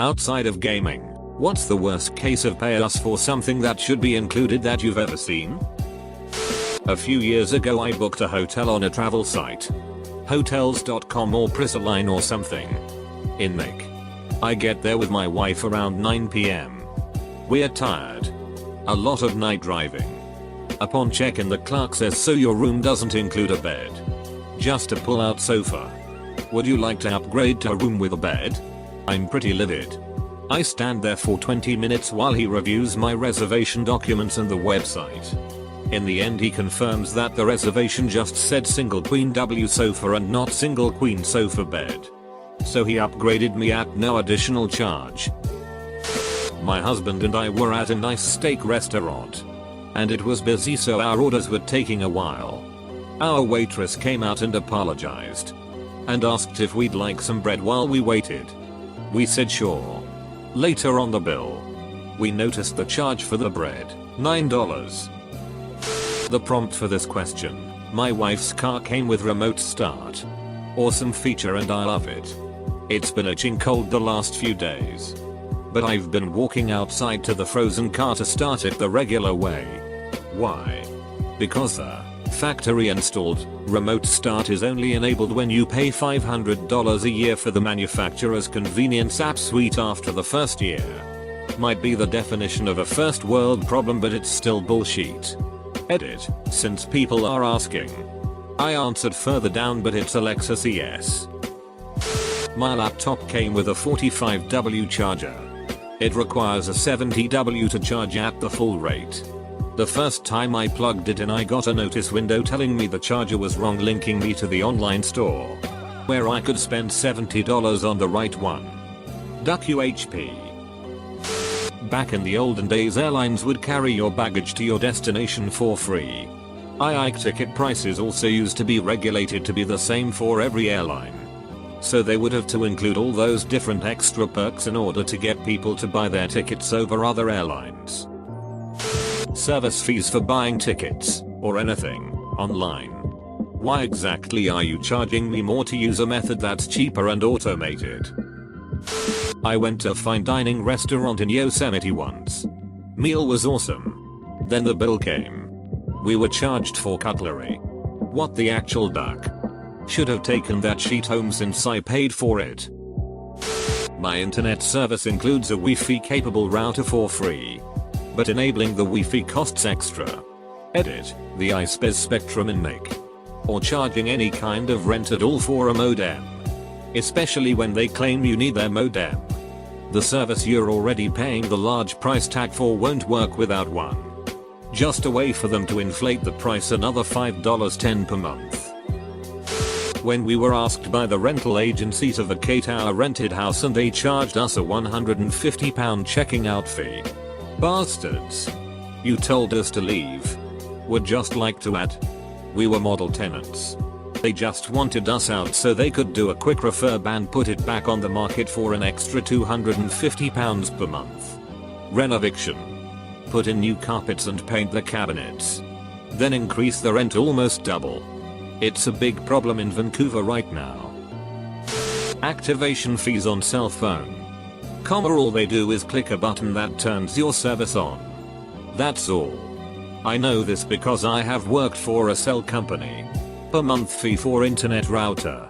Outside of gaming, what's the worst case of pay us for something that should be included that you've ever seen? A few years ago I booked a hotel on a travel site. Hotels.com or Priceline or something. In Make. I get there with my wife around 9 p.m. We're tired. A lot of night driving. Upon check-in the clerk says, so your room doesn't include a bed. Just a pull-out sofa. Would you like to upgrade to a room with a bed? I'm pretty livid. I stand there for 20 minutes while he reviews my reservation documents and the website. In the end he confirms that the reservation just said single queen W sofa and not single queen sofa bed. So he upgraded me at no additional charge. My husband and I were at a nice steak restaurant. And it was busy, so our orders were taking a while. Our waitress came out and apologized. And asked if we'd like some bread while we waited. We said sure. Later on the bill, we noticed the charge for the bread, $9. The prompt for this question: my wife's car came with remote start. Awesome feature and I love it. It's been itching cold the last few days. But I've been walking outside to the frozen car to start it the regular way. Why? Because the factory installed remote start is only enabled when you pay $500 a year for the manufacturer's convenience app suite after the first year. Might be the definition of a first world problem, but it's still bullshit. Edit, since people are asking. I answered further down, but it's Alexa CS. My laptop came with a 45W charger. It requires a 70W to charge at the full rate. The first time I plugged it in I got a notice window telling me the charger was wrong, linking me to the online store, where I could spend $70 on the right one. DuckUHP. Back in the olden days airlines would carry your baggage to your destination for free. Ticket prices also used to be regulated to be the same for every airline. So they would have to include all those different extra perks in order to get people to buy their tickets over other airlines. Service fees for buying tickets, or anything, online. Why exactly are you charging me more to use a method that's cheaper and automated? I went to a fine dining restaurant in Yosemite once. Meal was awesome. Then the bill came. We were charged for cutlery. What the actual duck? Should have taken that sheet home since I paid for it. My internet service includes a Wi-Fi capable router for free. But enabling the Wi-Fi costs extra. Edit, the iSpace Spectrum in Make. Or charging any kind of rent at all for a modem. Especially when they claim you need their modem. The service you're already paying the large price tag for won't work without one. Just a way for them to inflate the price another $5.10 per month. When we were asked by the rental agency to vacate our rented house and they charged us a £150 checking out fee. Bastards. You told us to leave. Would just like to add, we were model tenants. They just wanted us out so they could do a quick refurb and put it back on the market for an extra £250 per month. Renoviction. Put in new carpets and paint the cabinets. Then increase the rent almost double. It's a big problem in Vancouver right now. Activation fees on cell phone. All they do is click a button that turns your service on. That's all. I know this because I have worked for a cell company. Per month fee for internet router.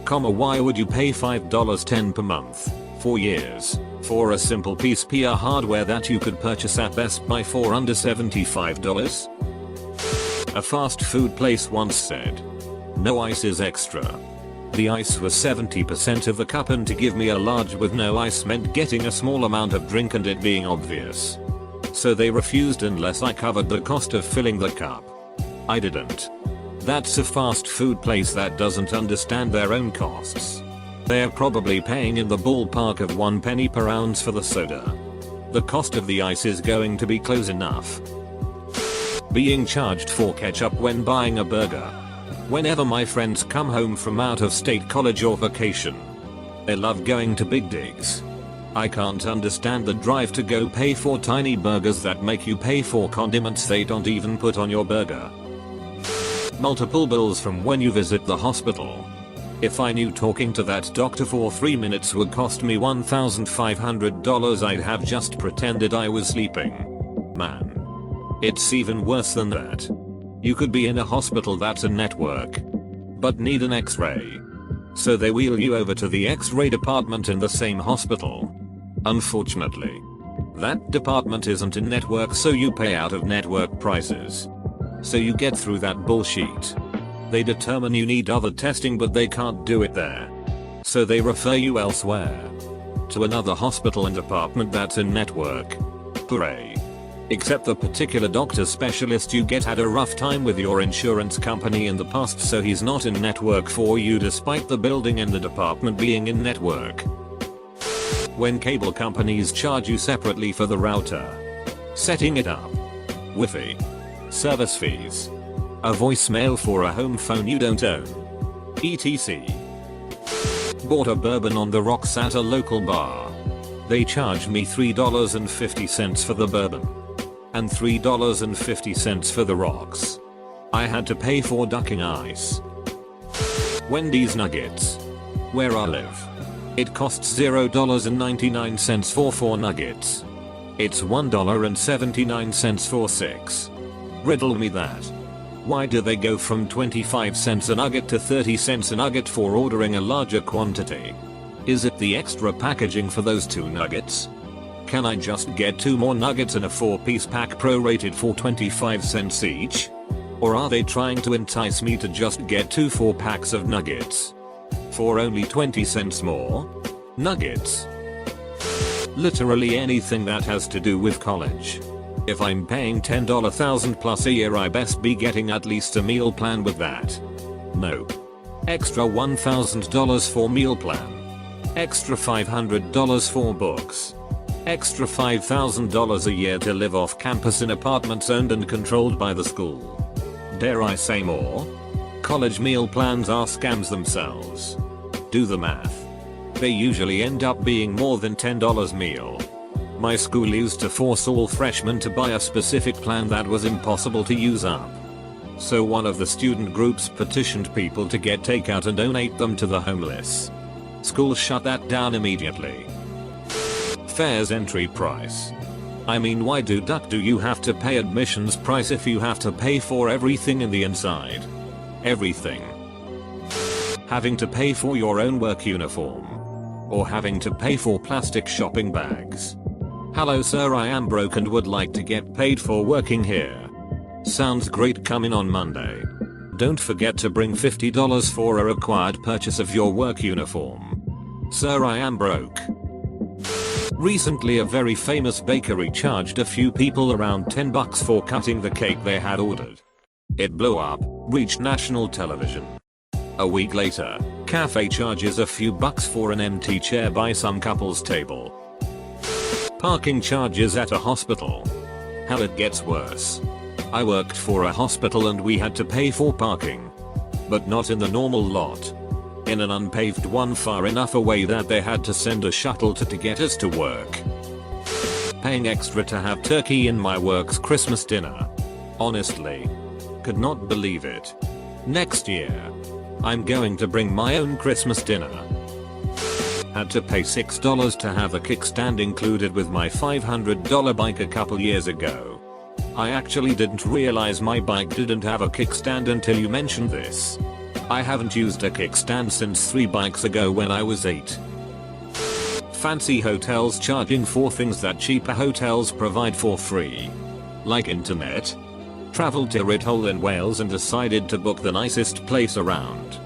Why would you pay $5.10 per month, 4 years, for a simple piece of hardware that you could purchase at Best Buy for under $75? A fast food place once said, no ice is extra. The ice was 70% of the cup, and to give me a large with no ice meant getting a small amount of drink and it being obvious. So they refused unless I covered the cost of filling the cup. I didn't. That's a fast food place that doesn't understand their own costs. They're probably paying in the ballpark of 1 penny per ounce for the soda. The cost of the ice is going to be close enough. Being charged for ketchup when buying a burger. Whenever my friends come home from out of state college or vacation, they love going to Big Digs. I can't understand the drive to go pay for tiny burgers that make you pay for condiments they don't even put on your burger. Multiple bills from when you visit the hospital. If I knew talking to that doctor for 3 minutes would cost me $1,500, I'd have just pretended I was sleeping. Man. It's even worse than that. You could be in a hospital that's a network, but need an x-ray. So they wheel you over to the x-ray department in the same hospital. Unfortunately, that department isn't in network, so you pay out of network prices. So you get through that bullshit. They determine you need other testing, but they can't do it there. So they refer you elsewhere. To another hospital and department that's in network. Hooray. Except the particular doctor specialist you get had a rough time with your insurance company in the past, so he's not in network for you despite the building and the department being in network. When cable companies charge you separately for the router, setting it up, Wi-Fi, service fees, a voicemail for a home phone you don't own, etc. Bought a bourbon on the rocks at a local bar. They charged me $3.50 for the bourbon and $3.50 for the rocks. I had to pay for ducking ice. Wendy's nuggets. Where I live, it costs $0.99 for 4 nuggets. It's $1.79 for 6. Riddle me that. Why do they go from 25 cents a nugget to 30 cents a nugget for ordering a larger quantity? Is it the extra packaging for those 2 nuggets? Can I just get 2 more nuggets in a 4-piece pack prorated for 25 cents each? Or are they trying to entice me to just get 2 4-packs of nuggets for only 20 cents more? Nuggets. Literally anything that has to do with college. If I'm paying $10,000 plus a year, I best be getting at least a meal plan with that. Nope. Extra $1,000 for meal plan. Extra $500 for books. Extra $5,000 a year to live off campus in apartments owned and controlled by the school. Dare I say more? College meal plans are scams themselves. Do the math. They usually end up being more than $10 meal. My school used to force all freshmen to buy a specific plan that was impossible to use up. So one of the student groups petitioned people to get takeout and donate them to the homeless. School shut that down immediately. Fares entry price. I mean, why do you have to pay admissions price if you have to pay for everything in the inside? Everything. Having to pay for your own work uniform. Or having to pay for plastic shopping bags. Hello sir, I am broke and would like to get paid for working here. Sounds great, coming on Monday. Don't forget to bring $50 for a required purchase of your work uniform. Sir, I am broke. Recently a very famous bakery charged a few people around $10 for cutting the cake they had ordered. It blew up, reached national television. A week later, cafe charges a few bucks for an empty chair by some couple's table. Parking charges at a hospital. Hell, it gets worse. I worked for a hospital and we had to pay for parking. But not in the normal lot. In an unpaved one far enough away that they had to send a shuttle to get us to work. Paying extra to have turkey in my work's Christmas dinner. Honestly. Could not believe it. Next year, I'm going to bring my own Christmas dinner. Had to pay $6 to have a kickstand included with my $500 bike a couple years ago. I actually didn't realize my bike didn't have a kickstand until you mentioned this. I haven't used a kickstand since 3 bikes ago when I was 8. Fancy hotels charging for things that cheaper hotels provide for free. Like internet. Traveled to Ridhole in Wales and decided to book the nicest place around.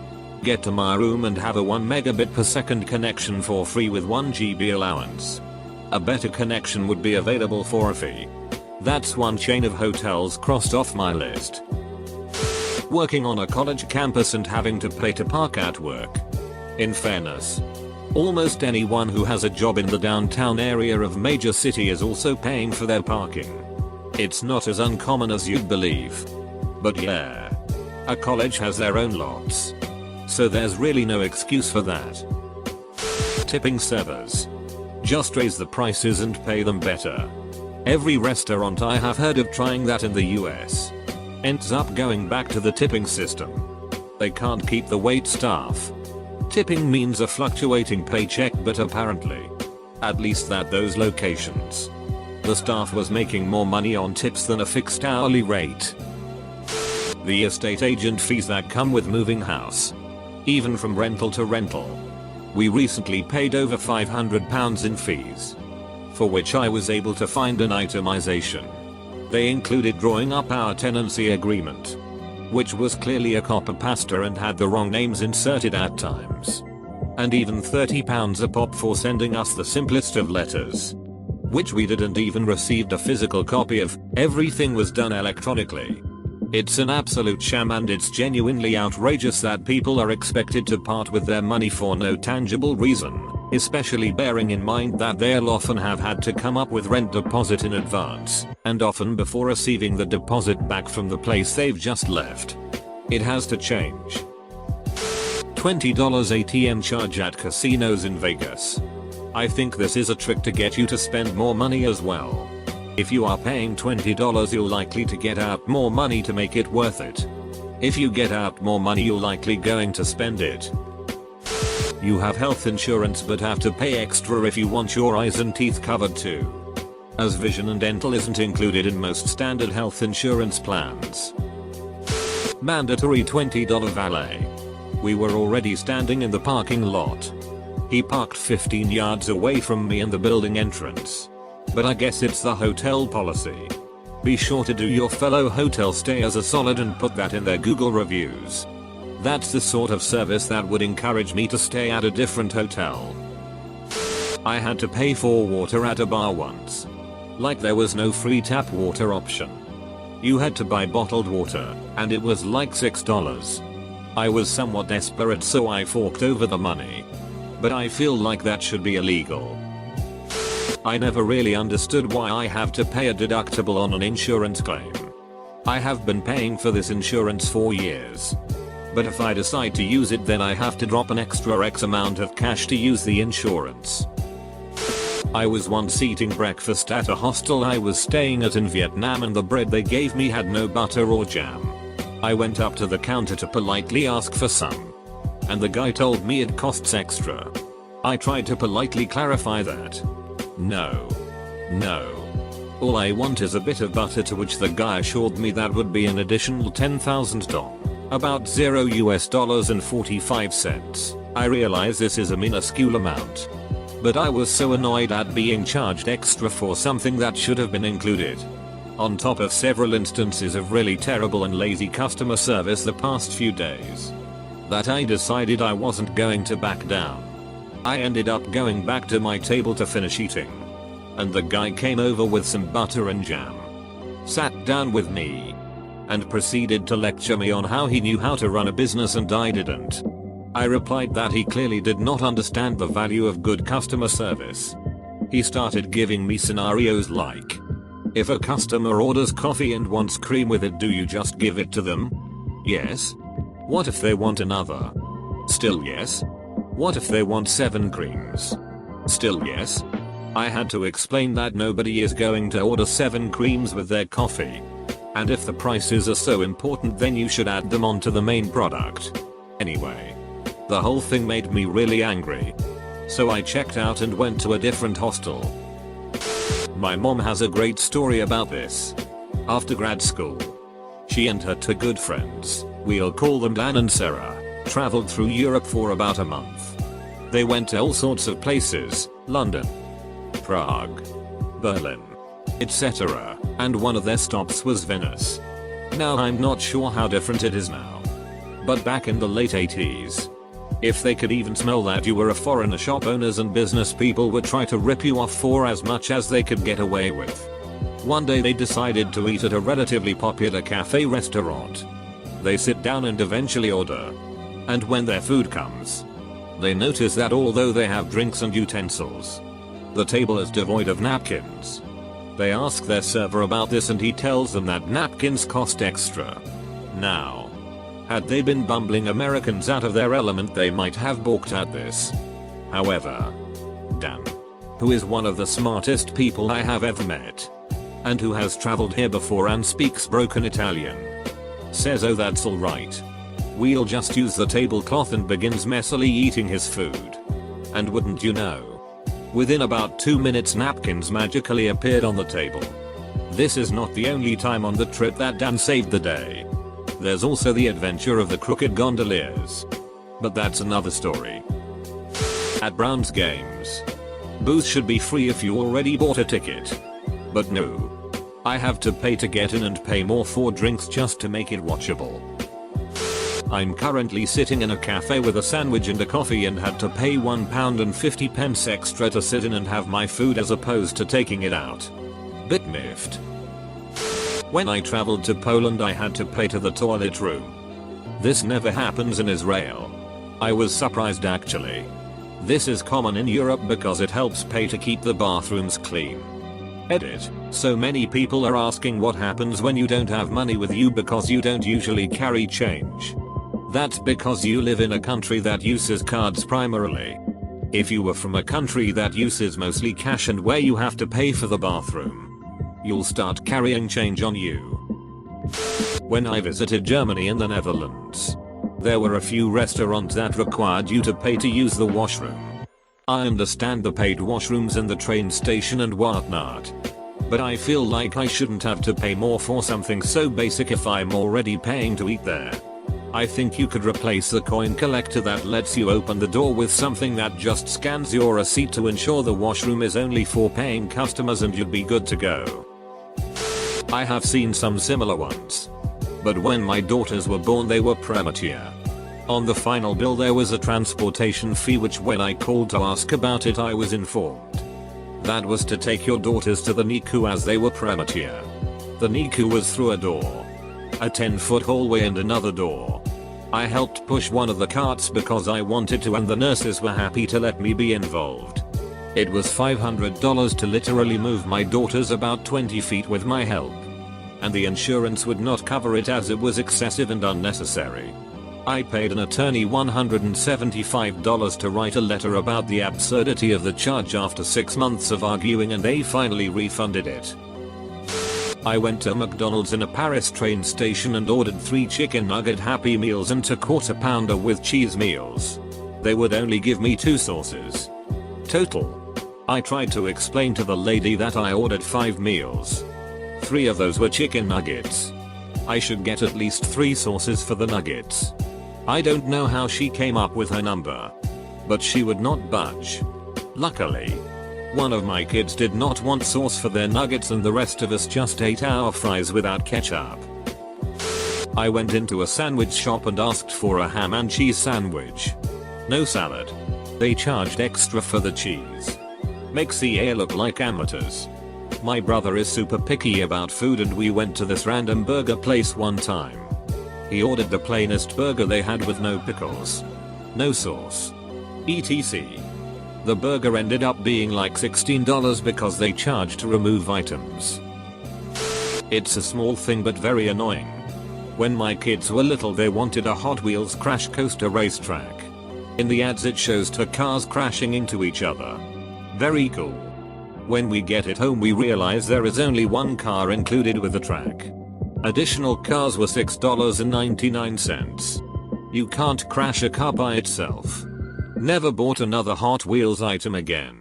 Get to my room and have a 1 megabit per second connection for free with 1 GB allowance. A better connection would be available for a fee. That's one chain of hotels crossed off my list. Working on a college campus and having to pay to park at work. In fairness, almost anyone who has a job in the downtown area of major city is also paying for their parking. It's not as uncommon as you'd believe. But yeah, a college has their own lots. So there's really no excuse for that. Tipping servers. Just raise the prices and pay them better. Every restaurant I have heard of trying that in the US ends up going back to the tipping system. They can't keep the wait staff. Tipping means a fluctuating paycheck, but apparently, at least at those locations, the staff was making more money on tips than a fixed hourly rate. The estate agent fees that come with moving house. Even from rental to rental. We recently paid over £500 in fees, for which I was able to find an itemization. They included drawing up our tenancy agreement, which was clearly a copy pasta and had the wrong names inserted at times. And even £30 a pop for sending us the simplest of letters, which we didn't even receive a physical copy of. Everything was done electronically. It's an absolute sham, and it's genuinely outrageous that people are expected to part with their money for no tangible reason, especially bearing in mind that they'll often have had to come up with rent deposit in advance, and often before receiving the deposit back from the place they've just left. It has to change. $20 ATM charge at casinos in Vegas. I think this is a trick to get you to spend more money as well. If you are paying $20, you're likely to get out more money to make it worth it. If you get out more money, you're likely going to spend it. You have health insurance but have to pay extra if you want your eyes and teeth covered too, as vision and dental isn't included in most standard health insurance plans. Mandatory $20 valet. We were already standing in the parking lot. He parked 15 yards away from me in the building entrance. But I guess it's the hotel policy. Be sure to do your fellow hotel stayers a solid and put that in their Google reviews. That's the sort of service that would encourage me to stay at a different hotel. I had to pay for water at a bar once. Like there was no free tap water option. You had to buy bottled water, and it was like $6. I was somewhat desperate, so I forked over the money. But I feel like that should be illegal. I never really understood why I have to pay a deductible on an insurance claim. I have been paying for this insurance for years. But if I decide to use it, then I have to drop an extra X amount of cash to use the insurance. I was once eating breakfast at a hostel I was staying at in Vietnam, and the bread they gave me had no butter or jam. I went up to the counter to politely ask for some, and the guy told me it costs extra. I tried to politely clarify that. No. All I want is a bit of butter, to which the guy assured me that would be an additional $10,000. About $0.45. I realize this is a minuscule amount, but I was so annoyed at being charged extra for something that should have been included, on top of several instances of really terrible and lazy customer service the past few days, that I decided I wasn't going to back down. I ended up going back to my table to finish eating, and the guy came over with some butter and jam, sat down with me, and proceeded to lecture me on how he knew how to run a business and I didn't. I replied that he clearly did not understand the value of good customer service. He started giving me scenarios like, if a customer orders coffee and wants cream with it, do you just give it to them? Yes. What if they want another? Still yes. What if they want 7 creams? Still yes. I had to explain that nobody is going to order 7 creams with their coffee. And if the prices are so important, then you should add them onto the main product. Anyway, the whole thing made me really angry. So I checked out and went to a different hostel. My mom has a great story about this. After grad school, she and her 2 good friends, we'll call them Dan and Sarah, traveled through Europe for about a month. They went to all sorts of places, London, Prague, Berlin, etc., and one of their stops was Venice. Now I'm not sure how different it is now, but back in the late 80s, if they could even smell that you were a foreigner, shop owners and business people would try to rip you off for as much as they could get away with. One day they decided to eat at a relatively popular cafe restaurant. They sit down and eventually order. And when their food comes, they notice that although they have drinks and utensils, the table is devoid of napkins. They ask their server about this and he tells them that napkins cost extra. Now, had they been bumbling Americans out of their element, they might have balked at this. However, Dan, who is one of the smartest people I have ever met, and who has traveled here before and speaks broken Italian, says, oh, that's alright. Wheel just use the tablecloth and begins messily eating his food. And wouldn't you know? Within about 2 minutes napkins magically appeared on the table. This is not the only time on the trip that Dan saved the day. There's also the adventure of the crooked gondoliers. But that's another story. At Brown's Games. Booths should be free if you already bought a ticket. But no. I have to pay to get in and pay more for drinks just to make it watchable. I'm currently sitting in a cafe with a sandwich and a coffee and had to pay £1.50 extra to sit in and have my food as opposed to taking it out. Bit miffed. When I traveled to Poland I had to pay to the toilet room. This never happens in Israel. I was surprised actually. This is common in Europe because it helps pay to keep the bathrooms clean. Edit. So many people are asking what happens when you don't have money with you because you don't usually carry change. That's because you live in a country that uses cards primarily. If you were from a country that uses mostly cash and where you have to pay for the bathroom, you'll start carrying change on you. When I visited Germany and the Netherlands, there were a few restaurants that required you to pay to use the washroom. I understand the paid washrooms in the train station and whatnot. But I feel like I shouldn't have to pay more for something so basic if I'm already paying to eat there. I think you could replace the coin collector that lets you open the door with something that just scans your receipt to ensure the washroom is only for paying customers and you'd be good to go. I have seen some similar ones. But when my daughters were born they were premature. On the final bill there was a transportation fee which when I called to ask about it I was informed. That was to take your daughters to the NICU as they were premature. The NICU was through a door. A 10-foot hallway and another door. I helped push one of the carts because I wanted to and the nurses were happy to let me be involved. It was $500 to literally move my daughters about 20 feet with my help. And the insurance would not cover it as it was excessive and unnecessary. I paid an attorney $175 to write a letter about the absurdity of the charge after 6 months of arguing and they finally refunded it. I went to McDonald's in a Paris train station and ordered 3 chicken nugget Happy Meals and 2/4 pounder with cheese meals. They would only give me 2 sauces. Total. I tried to explain to the lady that I ordered 5 meals. 3 of those were chicken nuggets. I should get at least 3 sauces for the nuggets. I don't know how she came up with her number. But she would not budge. Luckily, one of my kids did not want sauce for their nuggets and the rest of us just ate our fries without ketchup. I went into a sandwich shop and asked for a ham and cheese sandwich. No salad. They charged extra for the cheese. Makes the air look like amateurs. My brother is super picky about food and we went to this random burger place one time. He ordered the plainest burger they had with no pickles. No sauce. etc. The burger ended up being like $16 because they charged to remove items. It's a small thing but very annoying. When my kids were little they wanted a Hot Wheels crash coaster racetrack. In the ads it shows 2 cars crashing into each other. Very cool. When we get it home we realize there is only 1 car included with the track. Additional cars were $6.99. You can't crash a car by itself. Never bought another Hot Wheels item again.